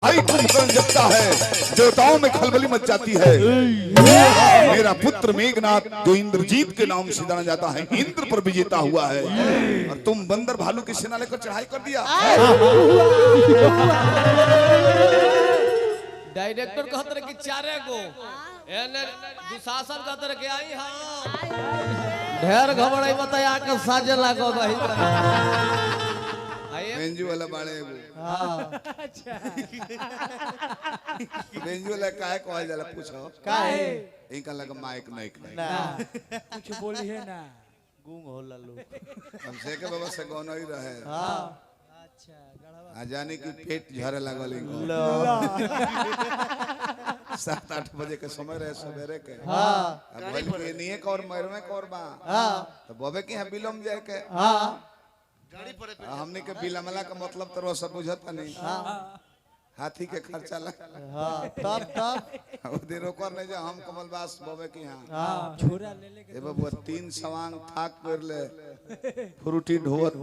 भाई कुंभकर्ण जपता है, देवताओं में खलबली मच जाती है। मेरा पुत्र मेघनाथ जो इंद्रजीत के नाम से जाना जाता है, इंद्र पर विजेता हुआ है, और तुम बंदर भालू की सेना लेकर चढ़ाई कर दिया। डायरेक्टर कहते रहे कि चारे गो एने दुशासन कहते रहे कि आई हां ढेर घबराई बताया के साजे लागो भाई बेंजू वाला बाड़े एगो अच्छा बेंजू वाला काहे कहल जाला पूछो काहे इनका लगा माइक नहीं ना कुछ बोली है ना गूंग होला लोग हम से के बाबा से गौनो ही रहे। हां अच्छा गड़वा आ जाने की पेट झरे लागल इनको 7-8 बजे के समय रहे सवेरे के। हां अब भइल के नहीं कौर मरवे कौर बा हां तो बबे के यहाँ बिलम जाए के हां गाड़ी पर हमने के बिलमला का मतलब तो सब बुझता नहीं। हाथी के खर्चा लग हां तब वो दिन रोकर नहीं जा हम कमलबास बबे के यहाँ हां छोरा ले ले ए बबुआ 3 सवांग थाक कर ले फ्रूटी ढोत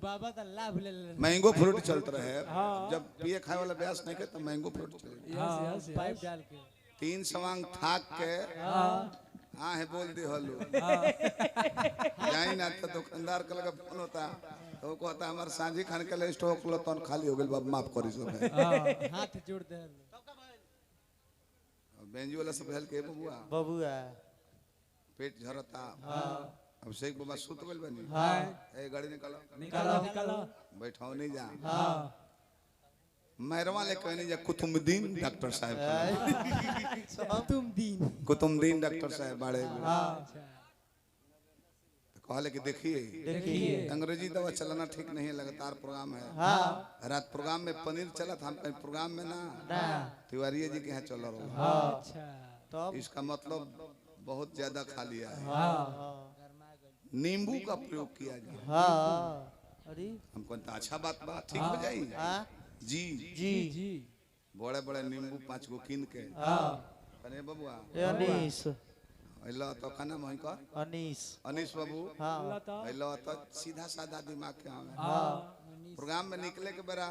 बाबा तो लाभ ले ले मैंगो फ्रूट चलत रहे। जब पिए खाए वाला ब्यास नहीं के तो मैंगो फ्रूट चले। यस पाइप डाल के 3 सवांग थाक के हाँ है बोल दी हलू जाई ना तो दुकानदार का लगा फोन होता तो वो कहता हमारे सांझी खान के लिए स्टॉक लो तो खाली हो गई बाबा माफ करी सब हाथ जोड़ दे बेंजी वाला सब हेल के बबुआ पेट झरता। अब शेख बाबा सुत गइल बनी ए गाड़ी निकालो निकालो बैठाओ नहीं जा मेहरवा ले कहने जा कुतुबुद्दीन डॉक्टर साहब कुतुबुद्दीन डॉक्टर साहब बड़े कहले कि देखिए अंग्रेजी दवा चलाना ठीक नहीं है, लगातार प्रोग्राम है। रात प्रोग्राम में पनीर चला था, हम कहीं प्रोग्राम में ना तिवारी जी के यहाँ चल रहा अच्छा इसका मतलब बहुत ज्यादा खा लिया है। नींबू का प्रयोग किया जाए। अरे हमको तो अच्छा बात बा ठीक हो जाई जी जी बड़े बड़े नींबू 5 गो कीन के अरे बबुआ अनीस अल्लाह तो खाना मोहि का अनीस बाबू अल्लाह तो सीधा साधा दिमाग के हमें प्रोग्राम में निकले के बेरा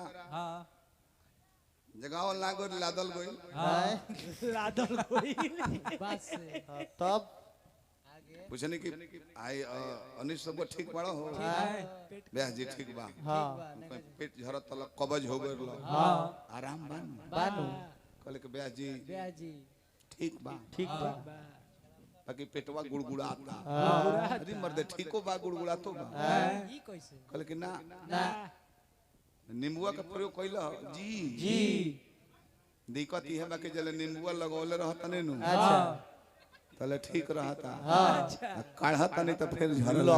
जगह लागो लादल गोई बस तब पूछने की आई अनीस सब ठीक बड़ा हो ब्याह जी ठीक बा पेट झरत तल कब्ज हो गइल आराम बानू कहले के ब्याह जी ठीक बा बाकी पेटवा गुड़गुड़ाता अरे मर्दे ठीको बा गुड़गुड़ा तो बा ई कैसे कहले कि ना नींबुआ का प्रयोग कइला जी दिक्कत ई है बाकी जले नींबुआ लगौले रहत नहीं नु अच्छा तले ठीक रहता काढ़ता नहीं तो फिर झरल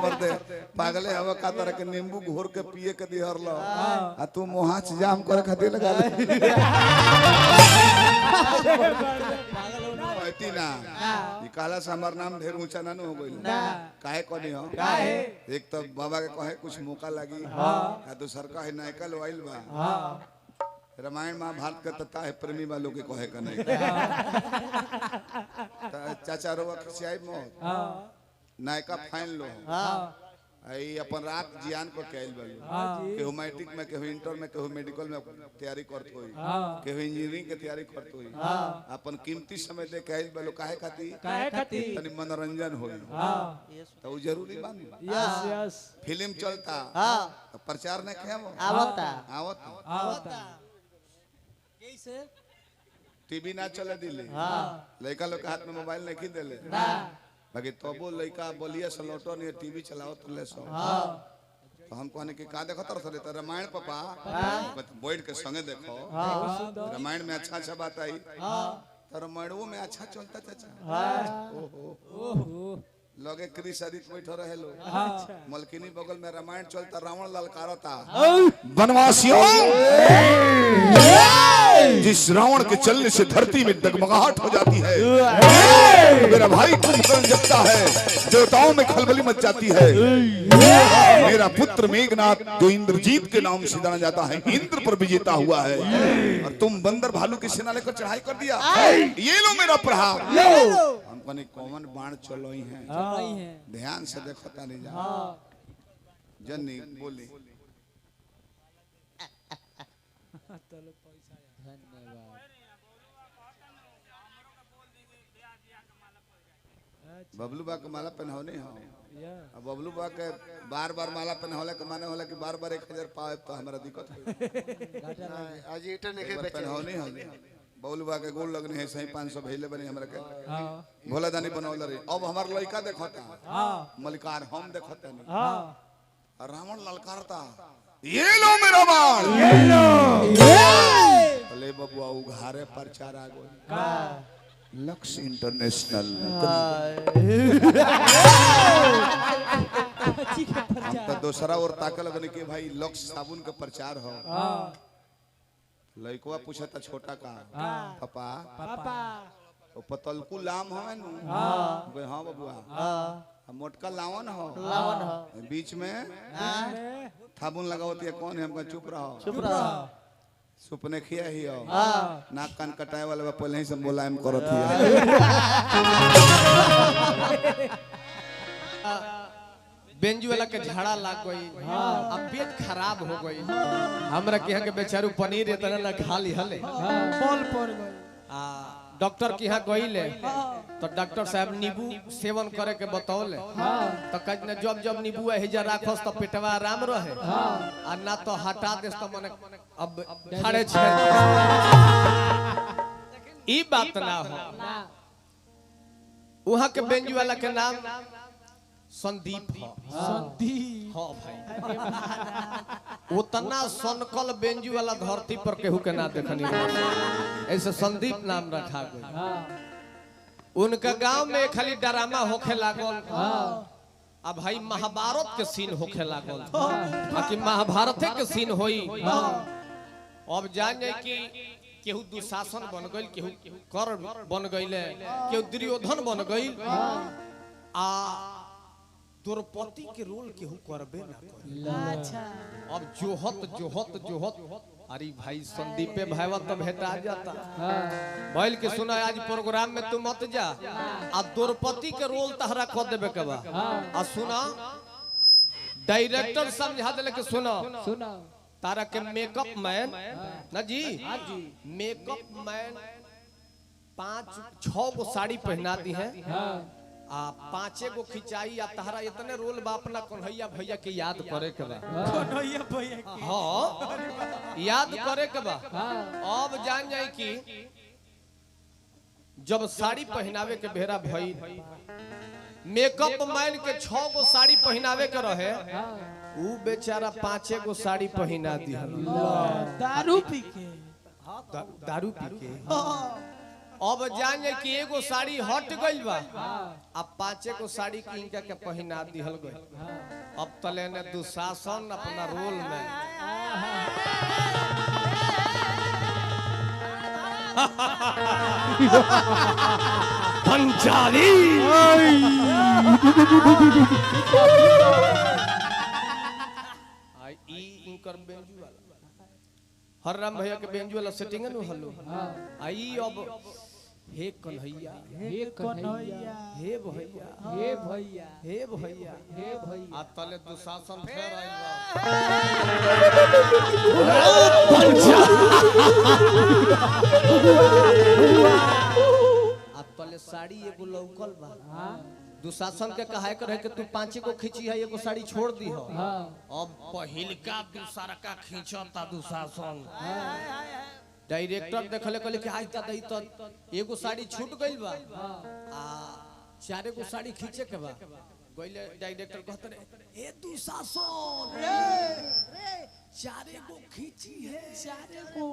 मर्दे पागले हवा का तरह के नींबू घोर के पिए के दिहर लो आ तू मोहाच जाम करे खातिर लगा ले कहती ना ये काला से हमार नाम ढेर ऊंचा ना हो गइल काहे कोनी हो एक तो बाबा के कहे कुछ मौका लगी आ दूसर का है नायका लोइल बा रामायण महाभारत का तथा है प्रेमी वालों के कहे का नहीं चाचा रोवा खिसियाई मौत नायका फाइन लो आई अपन रात जियान को कहल बालो केहू मैट्रिक में केहू इंटर में केहू मेडिकल में तैयारी करत होई केहू इंजीनियरिंग के तैयारी करत होई अपन कीमती समय दे कहल बालो काहे खातिर तनी मनोरंजन होई तो जरूरी बानी यस फिल्म चलता तो प्रचार नहीं खेम आवता कैसे टीवी ना चले दिल्ली लड़का लोग के हाथ में मोबाइल नहीं देले बाकी तबो लड़का बोलिए से लौटो नहीं टीवी चलाओ तो ले सो तो हम कहने की का देखत रहे तो रामायण पापा बैठ के संगे देखो रामायण में अच्छा बात आई तो रामायणों में अच्छा चलता चाचा ओहो लगे क्रिस आदित्य बैठो रहे लो मलकिनी बगल में रामायण चलता रावण ललकारता वनवासियों जिस रावण के चलने से धरती में डगमगाहट हो जाती है। मेरा भाई कुंभकर्ण जपता है, देवताओं में खलबली मच जाती है। मेरा पुत्र मेघनाथ जो इंद्रजीत के नाम से जाना जाता है, इंद्र पर विजेता हुआ है, और तुम बंदर भालू की सेना लेकर चढ़ाई कर दिया। ये लो मेरा प्रहार। हम कहनी कौन बाण चलो ही है नहीं है ध्यान से देखो तानी जा हाँ जन्नी बोली तो लो पैसा धन्यवाद बबलू बा के माला पहनाओ नहीं हो या अब बबलू बा के बार बार माला पहनावले के माने होला कि बार बार 1000 पाए तो हमरा दिक्कत हो घाटा लग आज ईटा नहीं पहनाओ नहीं हो बबलू बा के गोल लगने है सही 500 भेले बने हमरा के हाँ भोला दानी बनौल रही अब हमार लड़का देखता हाँ मलिकार हम देखते नहीं हाँ रावण ललकारता ये लो मेरा बाल ये लो अले बबुआ उघारे प्रचार आ गई का लक्स इंटरनेशनल हम तो दूसरा और ताकल लगने के भाई लक्स साबुन का प्रचार हो हाँ लड़कवा पूछा था छोटा का पापा पापा वो पतलकू लाम हवे नु हाँ हाँ बबुआ हाँ मोटका लावन हो बीच में इसमें साबुन लगावती है कौन है हमका चुप रहो चुप रहो सुपने खिया ही हो हाँ नाक कान कटाए वाले बा पहले ही से मुलायम करत ही बेंजू वाला के झाड़ा लाग गई अब पेट खराब हो गई हमरा के यहाँ के बेचारू पनीर इतना ना खा ली हले बॉल पड़ गई डॉक्टर के यहाँ गईले तो डॉक्टर साहब नींबू सेवन करे के बतौले तो कहने जब जब नींबू हिजा राखस तो पेटवा आराम रहे आ ना तो हटा दे तो मने अब खड़े छे ई बात ना हो वहाँ के बेंजू वाला के नाम संदीप हो संदीप हाँ भाई उतना सनकल बेंजू वाला धरती पर केहू के ना देखनी ऐसे संदीप नाम रखा गया हाँ उनका गांव में खाली ड्रामा होखे लागल हाँ अब भाई महाभारत के सीन होखे लागल बाकी महाभारत के सीन होई अब जान जाए कि केहू दुशासन बन गइल केहू कर्ण बन गइले केहू दुर्योधन बन गइल आ द्रौपदी के रोल केहू करबे ना करे अच्छा अब जोहत जोहत जोहत अरे भाई संदीपे भाईवा तो भेटा जाता बैल के सुना आज प्रोग्राम में तू मत जा आ द्रौपदी के रोल तहरा कर देबे के बा आ सुना डायरेक्टर समझा देले के सुनो सुना तारा के मेकअप मैन ना जी मेकअप मैन 5-6 गो साड़ी पहना दी है आ 5 गो खिंचाई आ तहरा इतने रोल बा अपना कन्हैया भैया के याद करे के बा कन्हैया भैया की हाँ याद करे के बा अब जान जाए कि जब साड़ी पहनावे के बेहरा भई मेकअप मैन के 6 गो साड़ी पहनावे के रहे ऊ बेचारा 5 गो साड़ी पहना दिहल दारू पी के दारू पी के अब जान जाए कि एगो साड़ी हट गइल बा अब 5 गो साड़ी की इनका के पहना दिहल गइल अब तले ने दुशासन अपना रोल में पंचाली आई इनकर बेंजू वाला हर राम भैया के बेंजू वाला सेटिंग नु हलो आई अब हे कन्हैया हे कन्हैया हे भैया हे भैया हे भैया हे भैया आ तले दुशासन फेर आइल बा आ तले साड़ी एगो लौकल बा दुशासन के कहे के रहे कि तू 5 गो खींची है एगो साड़ी छोड़ दी हो अब पहिलका दूसरा का खींचता दुशासन डायरेक्टर देखले कहले कि आज तक तो एगो साड़ी छूट गइल बा आ 4 गो साड़ी खींचे के बा गइले डायरेक्टर कहत रे ए दुशासन रे 4 गो खींची है 4 गो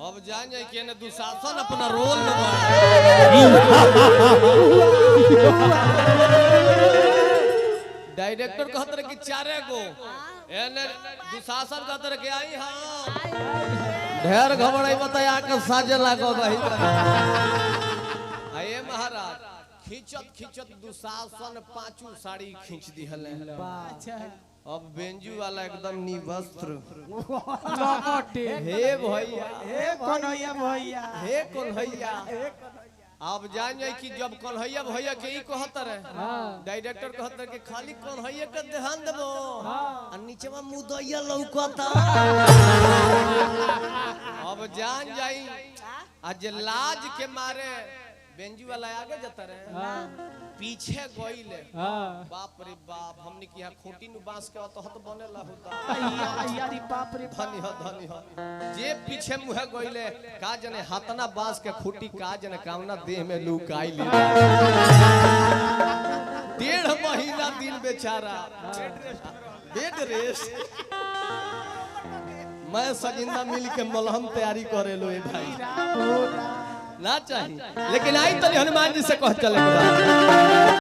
अब जान जाए कि ने दुशासन अपना रोल में डायरेक्टर कहत रहे कि 4 गो एने दुशासन कहत रहे कि आई हां ढेर घबराई बताया के साजे लागो भाई आए महाराज खिंचत खिंचत दुशासन 5 साड़ी खींच दी हले अच्छा अब बेंजू वाला एकदम निवस्त्र लपटे हे भैया हे कन्हैया भैया हे कन्हैया अब जान जाए कि जब कन्हैया भैया के ई कहत रहे डायरेक्टर कहत रहे कि खाली कन्हैया के ध्यान देबो आ नीचे में मुदैया लौकता अब जान जाई आज लाज के मारे बेंजू वाला आगे जाता रहे पीछे गइले बाप रे बाप हमने कि यहां खूंटी नु बांस के तो हत बनेला होता यारी बाप रे धनी हो जे पीछे मुहे गइले का जने हाथना बांस के खूंटी का जने कामना देह में लुकाई ली 1.5 महीना दिन बेचारा बेड रेस्ट मैं सजिंदा मिल के मलहम तैयारी करे लो ए भाई ना चाहिए लेकिन आई तो हनुमान जी से कह चले